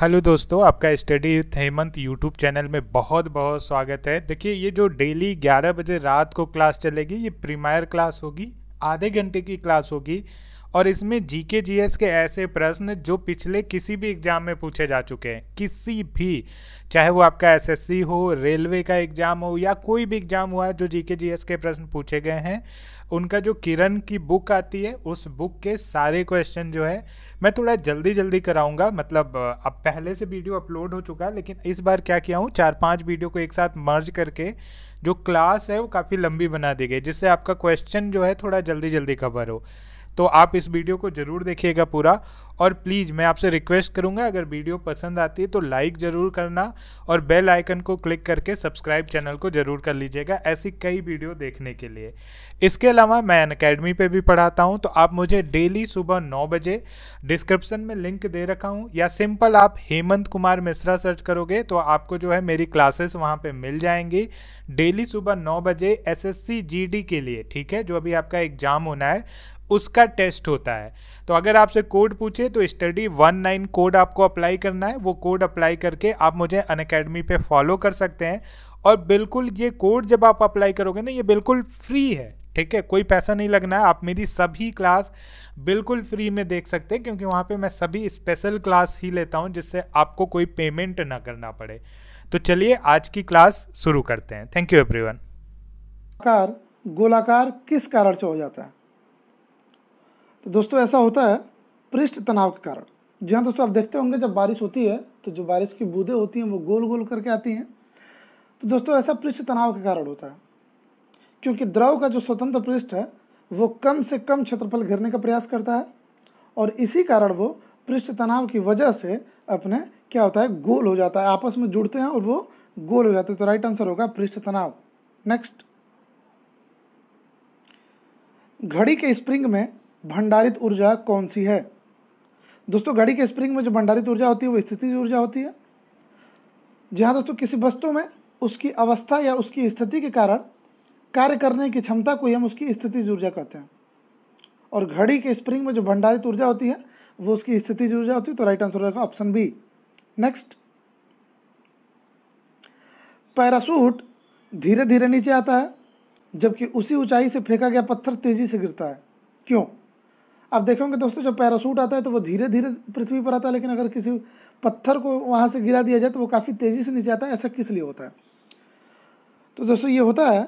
Hello दोस्तों, आपका study with Hemant YouTube channel में बहुत बहुत स्वागत है। देखिए, ये जो डेली 11 बजे रात को क्लास चलेगी, ये प्रीमियर क्लास होगी, आधे घंटे की क्लास होगी। और इसमें जीके जीएस के ऐसे प्रश्न जो पिछले किसी भी एग्जाम में पूछे जा चुके हैं, किसी भी, चाहे वो आपका एसएससी हो, रेलवे का एग्जाम हो या कोई भी एग्जाम हुआ है, जो जीके जीएस के प्रश्न पूछे गए हैं, उनका जो किरण की बुक आती है, उस बुक के सारे क्वेश्चन जो है मैं थोड़ा जल्दी जल्दी कराऊंगा। मतलब अब पहले से वीडियो अपलोड हो चुका है, लेकिन इस बार क्या किया हूँ, 4-5 वीडियो को एक साथ मर्ज करके जो क्लास है वो काफ़ी लंबी बना दी गई, जिससे आपका क्वेश्चन जो है थोड़ा जल्दी जल्दी कवर हो। तो आप इस वीडियो को ज़रूर देखिएगा पूरा। और प्लीज़ मैं आपसे रिक्वेस्ट करूंगा, अगर वीडियो पसंद आती है तो लाइक ज़रूर करना और बेल आइकन को क्लिक करके सब्सक्राइब चैनल को ज़रूर कर लीजिएगा, ऐसी कई वीडियो देखने के लिए। इसके अलावा मैं अनअकैडमी पे भी पढ़ाता हूं, तो आप मुझे डेली सुबह 9 बजे, डिस्क्रिप्शन में लिंक दे रखा हूं, या सिंपल आप हेमंत कुमार मिश्रा सर्च करोगे तो आपको जो है मेरी क्लासेस वहां पे मिल जाएंगी। डेली सुबह 9 बजे एसएससी जीडी के लिए, ठीक है, जो अभी आपका एग्जाम होना है उसका टेस्ट होता है। तो अगर आपसे कोड पूछे तो स्टडी 19 कोड आपको अप्लाई करना है। वो कोड अप्लाई करके आप मुझे अनअकैडमी पे फॉलो कर सकते हैं। और बिल्कुल ये कोड जब आप अप्लाई करोगे ना, ये बिल्कुल फ्री है, ठीक है, कोई पैसा नहीं लगना है। आप मेरी सभी क्लास बिल्कुल फ्री में देख सकते हैं, क्योंकि वहाँ पे मैं सभी स्पेशल क्लास ही लेता हूँ, जिससे आपको कोई पेमेंट ना करना पड़े। तो चलिए आज की क्लास शुरू करते हैं। Thank you everyone. आकार गोलाकार किस कारण से हो जाता है? तो दोस्तों ऐसा होता है पृष्ठ तनाव के कारण। जी हाँ दोस्तों, आप देखते होंगे जब बारिश होती है तो जो बारिश की बूंदें होती हैं वो गोल गोल करके आती हैं। तो दोस्तों ऐसा पृष्ठ तनाव के कारण होता है, क्योंकि द्रव का जो स्वतंत्र पृष्ठ है वो कम से कम क्षेत्रफल घेरने का प्रयास करता है, और इसी कारण वो पृष्ठ तनाव की वजह से अपने क्या होता है, गोल हो जाता है, आपस में जुड़ते हैं और वो गोल हो जाते हैं। तो राइट आंसर होगा पृष्ठ तनाव। नेक्स्ट, घड़ी के स्प्रिंग में भंडारित ऊर्जा कौन सी है? दोस्तों घड़ी के स्प्रिंग में जो भंडारित ऊर्जा होती है वो स्थितिज ऊर्जा होती है। जी हाँ दोस्तों, किसी वस्तु में उसकी अवस्था या उसकी स्थिति के कारण कार्य करने की क्षमता को हम उसकी स्थितिज ऊर्जा कहते हैं, और घड़ी के स्प्रिंग में जो भंडारित ऊर्जा होती है वो उसकी स्थितिज ऊर्जा होती है। तो राइट आंसर होगा ऑप्शन बी। नेक्स्ट, पैराशूट धीरे धीरे नीचे आता है जबकि उसी ऊंचाई से फेंका गया पत्थर तेजी से गिरता है, क्यों? आप देखेंगे दोस्तों, जब पैराशूट आता है तो वो धीरे धीरे पृथ्वी पर आता है, लेकिन अगर किसी पत्थर को वहाँ से गिरा दिया जाए तो वो काफ़ी तेज़ी से नीचे आता है। ऐसा किस लिए होता है? तो दोस्तों ये होता है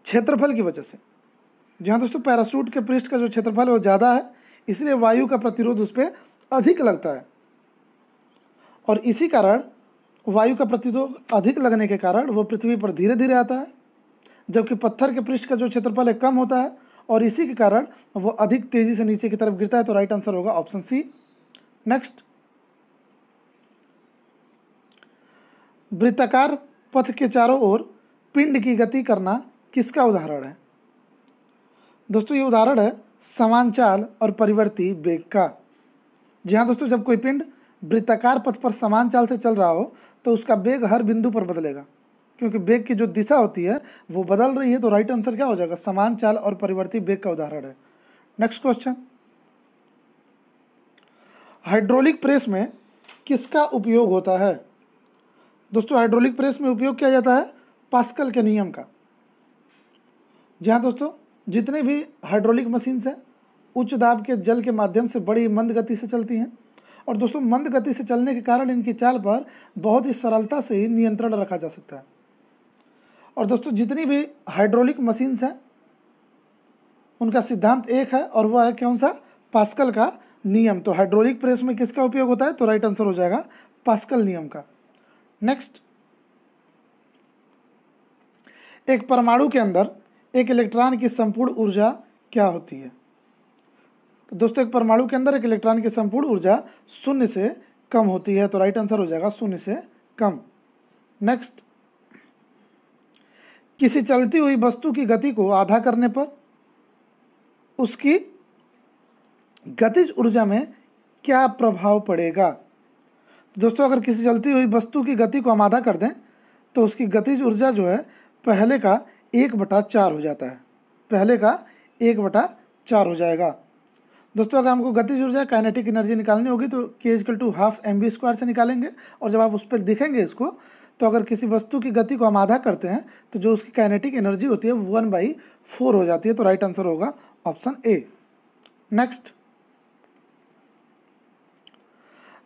क्षेत्रफल की वजह से। जहाँ दोस्तों पैराशूट के पृष्ठ का जो क्षेत्रफल है वो ज़्यादा है, इसलिए वायु का प्रतिरोध उस पर अधिक लगता है, और इसी कारण वायु का प्रतिरोध अधिक लगने के कारण वो पृथ्वी पर धीरे धीरे आता है, जबकि पत्थर के पृष्ठ का जो क्षेत्रफल है कम होता है, और इसी के कारण वो अधिक तेजी से नीचे की तरफ गिरता है। तो राइट आंसर होगा ऑप्शन सी। नेक्स्ट, वृत्ताकार पथ के चारों ओर पिंड की गति करना किसका उदाहरण है? दोस्तों ये उदाहरण है समान चाल और परिवर्ती वेग का। जी हाँ दोस्तों, जब कोई पिंड वृत्ताकार पथ पर समान चाल से चल रहा हो तो उसका वेग हर बिंदु पर बदलेगा, क्योंकि वेग की जो दिशा होती है वो बदल रही है। तो राइट आंसर क्या हो जाएगा? समान चाल और परिवर्ती वेग का उदाहरण है। नेक्स्ट क्वेश्चन, हाइड्रोलिक प्रेस में किसका उपयोग होता है? दोस्तों हाइड्रोलिक प्रेस में उपयोग किया जाता है पास्कल के नियम का। जी हाँ दोस्तों, जितने भी हाइड्रोलिक मशीन है उच्च दाब के जल के माध्यम से बड़ी मंद गति से चलती हैं, और दोस्तों मंद गति से चलने के कारण इनकी चाल पर बहुत ही सरलता से ही नियंत्रण रखा जा सकता है। और दोस्तों जितनी भी हाइड्रोलिक मशीन्स हैं उनका सिद्धांत एक है, और वह है कौन सा? पास्कल का नियम। तो हाइड्रोलिक प्रेस में किसका उपयोग होता है? तो राइट आंसर हो जाएगा पास्कल नियम का। नेक्स्ट, एक परमाणु के अंदर एक इलेक्ट्रॉन की संपूर्ण ऊर्जा क्या होती है? तो दोस्तों एक परमाणु के अंदर एक इलेक्ट्रॉन की संपूर्ण ऊर्जा 0 से कम होती है। तो राइट आंसर हो जाएगा 0 से कम। नेक्स्ट, किसी चलती हुई वस्तु की गति को आधा करने पर उसकी गतिज ऊर्जा में क्या प्रभाव पड़ेगा? दोस्तों अगर किसी चलती हुई वस्तु की गति को हम आधा कर दें तो उसकी गतिज ऊर्जा जो है पहले का 1/4 हो जाता है, पहले का 1/4 हो जाएगा। दोस्तों अगर हमको गतिज ऊर्जा काइनेटिक एनर्जी निकालनी होगी तो k=12 mv² से निकालेंगे, और जब आप उस पर देखेंगे इसको तो अगर किसी वस्तु की गति को हम आधा करते हैं तो जो उसकी काइनेटिक एनर्जी होती है 1/4 हो जाती है। तो राइट आंसर होगा ऑप्शन ए। नेक्स्ट,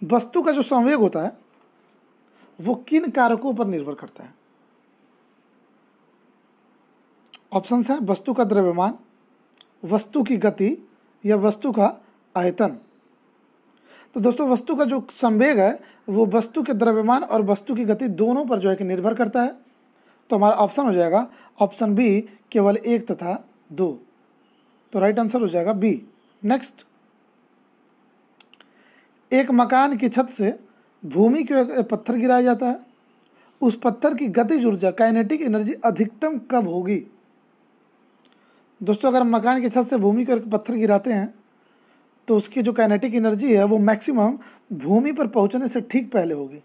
वस्तु का जो संवेग होता है वो किन कारकों पर निर्भर करता है? ऑप्शन है वस्तु का द्रव्यमान, वस्तु की गति या वस्तु का आयतन। तो दोस्तों वस्तु का जो संवेग है वो वस्तु के द्रव्यमान और वस्तु की गति दोनों पर जो है कि निर्भर करता है। तो हमारा ऑप्शन हो जाएगा ऑप्शन बी, केवल 1 तथा 2। तो राइट आंसर हो जाएगा बी। नेक्स्ट, एक मकान की छत से भूमि को एक पत्थर गिराया जाता है, उस पत्थर की गतिज ऊर्जा काइनेटिक एनर्जी अधिकतम कब होगी? दोस्तों अगर हम मकान की छत से भूमि को एक पत्थर गिराते हैं तो उसकी जो काइनेटिक एनर्जी है वो मैक्सिमम भूमि पर पहुंचने से ठीक पहले होगी।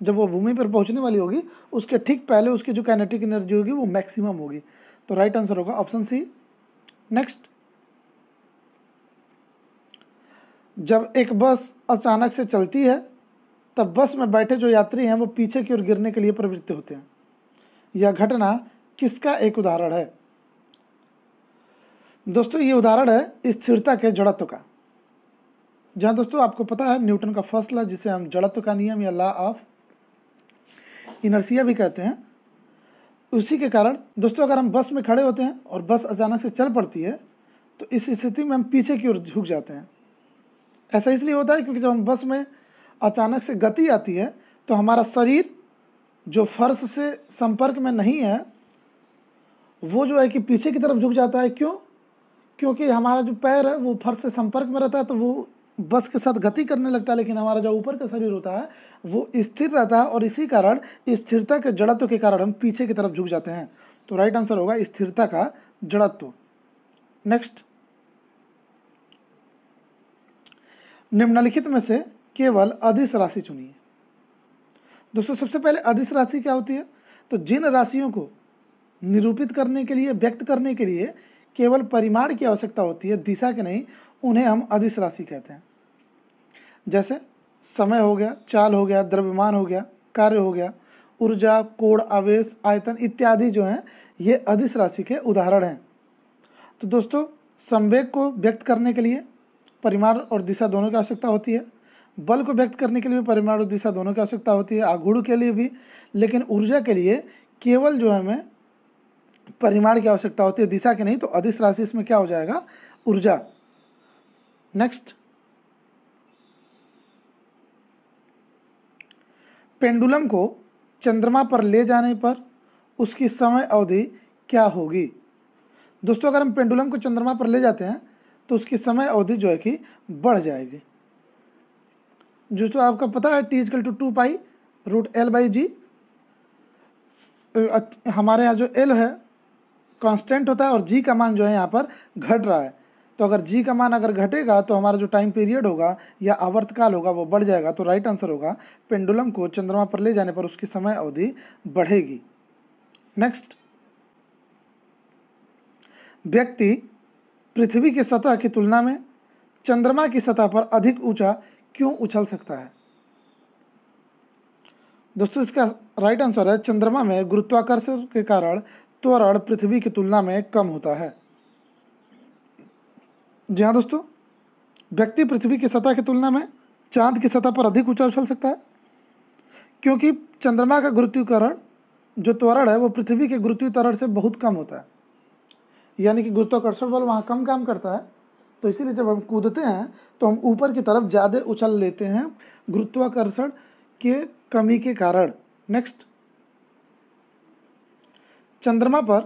जब वो भूमि पर पहुंचने वाली होगी उसके ठीक पहले उसकी जो काइनेटिक एनर्जी होगी वो मैक्सिमम होगी। तो राइट आंसर होगा ऑप्शन सी। नेक्स्ट, जब एक बस अचानक से चलती है तब बस में बैठे जो यात्री हैं वो पीछे की ओर गिरने के लिए प्रवृत्त होते हैं। यह घटना किसका एक उदाहरण है? दोस्तों ये उदाहरण है स्थिरता के जड़त्व का। जहाँ दोस्तों आपको पता है न्यूटन का फर्स्ट लॉ, जिसे हम जड़त्व का नियम या लॉ ऑफ इनर्शिया भी कहते हैं, उसी के कारण दोस्तों अगर हम बस में खड़े होते हैं और बस अचानक से चल पड़ती है तो इस स्थिति में हम पीछे की ओर झुक जाते हैं। ऐसा इसलिए होता है क्योंकि जब हम बस में अचानक से गति आती है तो हमारा शरीर जो फर्श से संपर्क में नहीं है वो जो है कि पीछे की तरफ झुक जाता है। क्यों? क्योंकि हमारा जो पैर है वो फर्श से संपर्क में रहता है तो वो बस के साथ गति करने लगता है, लेकिन हमारा जो ऊपर का शरीर होता है वो स्थिर रहता है और इसी कारण स्थिरता के जड़त्व के कारण हम पीछे की तरफ झुक जाते हैं। तो राइट आंसर होगा स्थिरता का जड़त्व। नेक्स्ट, निम्नलिखित में से केवल अदिश राशि चुनिए। दोस्तों सबसे पहले अदिश राशि क्या होती है? तो जिन राशियों को निरूपित करने के लिए, व्यक्त करने के लिए केवल परिमाण की आवश्यकता होती है, दिशा के नहीं, उन्हें हम अदिश राशि कहते हैं। जैसे समय हो गया, चाल हो गया, द्रव्यमान हो गया, कार्य हो गया, ऊर्जा, कोण, आवेश, आयतन इत्यादि जो हैं ये अदिश राशि के उदाहरण हैं। तो दोस्तों संवेग को व्यक्त करने के लिए परिमाण और दिशा दोनों की आवश्यकता होती है, बल को व्यक्त करने के लिए परिमाण और दिशा दोनों की आवश्यकता होती है, आघूर्ण के लिए भी, लेकिन ऊर्जा के लिए केवल जो है हमें परिमाण की आवश्यकता होती है, दिशा के नहीं। तो अदिश राशि इसमें क्या हो जाएगा? ऊर्जा। नेक्स्ट, पेंडुलम को चंद्रमा पर ले जाने पर उसकी समय अवधि क्या होगी? दोस्तों अगर हम पेंडुलम को चंद्रमा पर ले जाते हैं तो उसकी समय अवधि जो है कि बढ़ जाएगी। दोस्तों आपका पता है T=2π√L/g। हमारे यहाँ जो L है कांस्टेंट होता है और G का मान जो है यहाँ पर घट रहा है। तो अगर G का मान अगर घटेगा तो हमारा जो टाइम पीरियड होगा या आवर्तकाल होगा वो बढ़ जाएगा। तो राइट आंसर होगा पेंडुलम को चंद्रमा पर ले जाने पर उसकी समय अवधि बढ़ेगी। नेक्स्ट, व्यक्ति पृथ्वी की सतह की तुलना में चंद्रमा की सतह पर अधिक ऊंचा क्यों उछल सकता है? दोस्तों इसका राइट आंसर है चंद्रमा में गुरुत्वाकर्षण के कारण त्वरण पृथ्वी की तुलना में कम होता है। जी हाँ दोस्तों, व्यक्ति पृथ्वी की सतह की तुलना में चांद की सतह पर अधिक ऊंचा उछल सकता है क्योंकि चंद्रमा का गुरुत्वीकरण जो त्वरण है वो पृथ्वी के गुरुत्वीय त्वरण से बहुत कम होता है, यानी कि गुरुत्वाकर्षण बल वहाँ कम काम करता है। तो इसीलिए जब हम कूदते हैं तो हम ऊपर की तरफ ज़्यादा उछल लेते हैं गुरुत्वाकर्षण के कमी के कारण। नेक्स्ट, चंद्रमा पर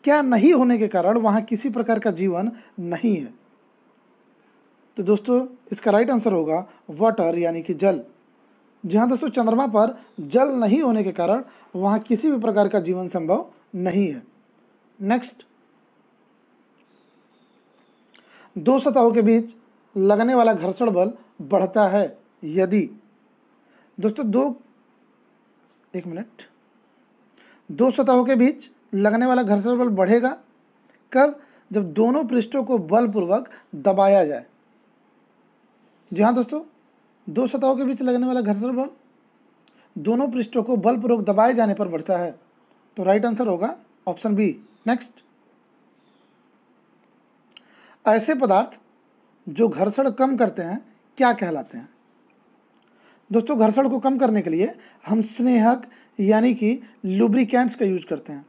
क्या नहीं होने के कारण वहाँ किसी प्रकार का जीवन नहीं है? तो दोस्तों इसका राइट आंसर होगा वाटर यानी कि जल। जी हाँ दोस्तों, चंद्रमा पर जल नहीं होने के कारण वहाँ किसी भी प्रकार का जीवन संभव नहीं है। नेक्स्ट, दो सतहों के बीच लगने वाला घर्षण बल बढ़ता है यदि, दोस्तों दो सतहों के बीच लगने वाला घर्षण बल बढ़ेगा कब? जब दोनों पृष्ठों को बलपूर्वक दबाया जाए। जी हाँ दोस्तों, दो सतहों के बीच लगने वाला घर्षण बल दोनों पृष्ठों को बलपूर्वक दबाए जाने पर बढ़ता है। तो राइट आंसर होगा ऑप्शन बी। नेक्स्ट, ऐसे पदार्थ जो घर्षण कम करते हैं क्या कहलाते हैं? दोस्तों, घर्षण को कम करने के लिए हम स्नेहक यानी कि लुब्रिकेंट्स का यूज करते हैं।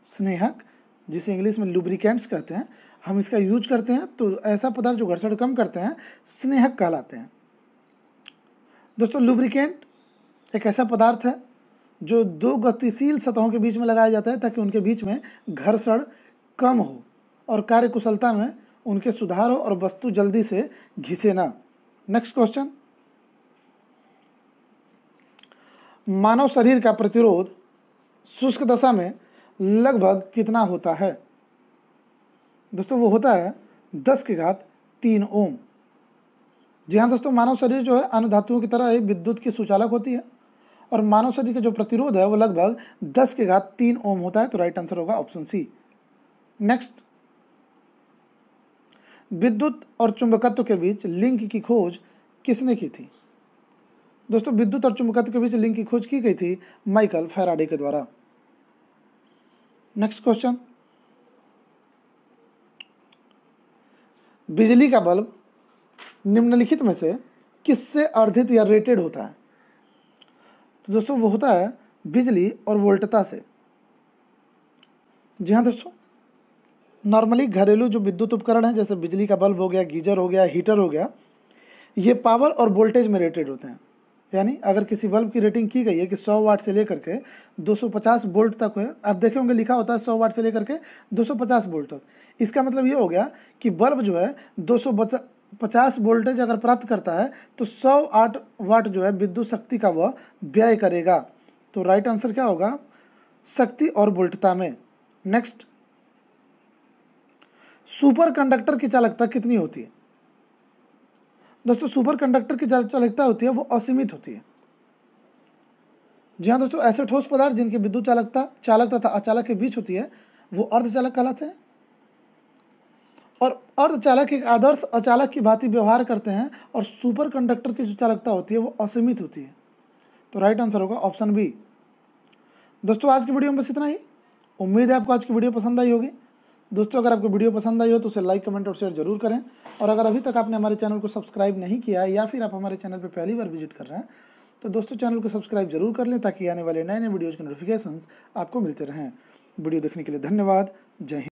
स्नेहक, जिसे इंग्लिश में लुब्रिकेंट्स कहते हैं, हम इसका यूज करते हैं। तो ऐसा पदार्थ जो घर्षण कम करते हैं स्नेहक कहलाते हैं। दोस्तों, लुब्रिकेंट एक ऐसा पदार्थ है जो दो गतिशील सतहों के बीच में लगाया जाता है ताकि उनके बीच में घर्षण कम हो और कार्यकुशलता में उनके सुधार हो और वस्तु जल्दी से घिसे ना। नेक्स्ट क्वेश्चन, मानव शरीर का प्रतिरोध शुष्क दशा में लगभग कितना होता है? दोस्तों, वो होता है 10⁻³ ओम। जी हाँ दोस्तों, मानव शरीर जो है अन्य धातुओं की तरह एक विद्युत की सुचालक होती है और मानव शरीर का जो प्रतिरोध है वो लगभग 10⁻³ ओम होता है। तो राइट आंसर होगा ऑप्शन सी। नेक्स्ट, विद्युत और चुंबकत्व के बीच लिंक की खोज किसने की थी? दोस्तों, विद्युत और चुंबकत्व के बीच लिंक की खोज की गई थी माइकल फैराडे के द्वारा। नेक्स्ट क्वेश्चन, बिजली का बल्ब निम्नलिखित में से किससे अर्धित या रेटेड होता है? तो दोस्तों, वो होता है बिजली और वोल्टता से। जी हाँ दोस्तों, नॉर्मली घरेलू जो विद्युत उपकरण हैं जैसे बिजली का बल्ब हो गया, गीजर हो गया, हीटर हो गया, ये पावर और वोल्टेज में रेटेड होते हैं। यानी अगर किसी बल्ब की रेटिंग की गई है कि 100 वाट से लेकर के 250 वोल्ट तक है, आप देखे होंगे लिखा होता है 100 वाट से लेकर के 250 वोल्ट तक। इसका मतलब ये हो गया कि बल्ब जो है 250 वोल्टेज अगर प्राप्त करता है तो 108 वाट जो है विद्युत शक्ति का वह व्यय करेगा। तो राइट आंसर क्या होगा? शक्ति और वोल्टता में। नेक्स्ट, सुपर कंडक्टर की चालकता कितनी होती है? दोस्तों, सुपर कंडक्टर की चालकता होती है वो असीमित होती है। जी हाँ दोस्तों, ऐसे ठोस पदार्थ जिनकी विद्युत चालकता चालक तथा अचालक के बीच होती है वो अर्धचालक कहलाते हैं और अर्धचालक एक आदर्श अचालक की भांति व्यवहार करते हैं और सुपर कंडक्टर की जो चालकता होती है वो असीमित होती है। तो राइट आंसर होगा ऑप्शन बी। दोस्तों, आज की वीडियो में बस इतना ही। उम्मीद है आपको आज की वीडियो पसंद आई होगी। दोस्तों, अगर आपको वीडियो पसंद आई हो तो उसे लाइक, कमेंट और शेयर जरूर करें। और अगर अभी तक आपने हमारे चैनल को सब्सक्राइब नहीं किया है या फिर आप हमारे चैनल पर पहली बार विजिट कर रहे हैं तो दोस्तों चैनल को सब्सक्राइब जरूर कर लें ताकि आने वाले नए नए वीडियोज़ के नोटिफिकेशंस आपको मिलते रहें। वीडियो देखने के लिए धन्यवाद। जय हिंद।